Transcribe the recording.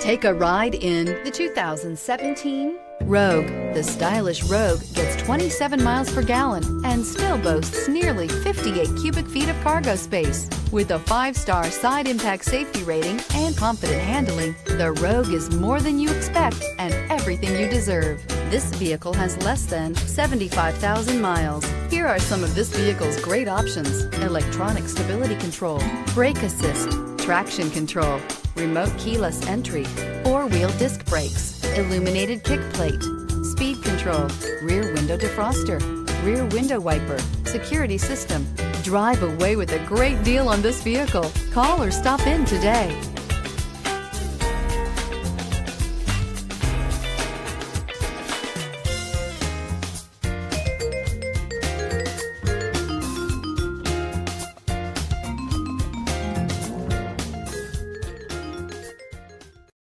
Take a ride in the 2017 Rogue. The stylish Rogue gets 27 miles per gallon and still boasts nearly 58 cubic feet of cargo space. With a 5-star side impact safety rating and confident handling, the Rogue is more than you expect and everything you deserve. This vehicle has less than 75,000 miles. Here are some of this vehicle's great options: electronic stability control, brake assist, traction control, remote keyless entry, 4-wheel disc brakes, illuminated kick plate, speed control, rear window defroster, rear window wiper, security system. Drive away with a great deal on this vehicle. Call or stop in today.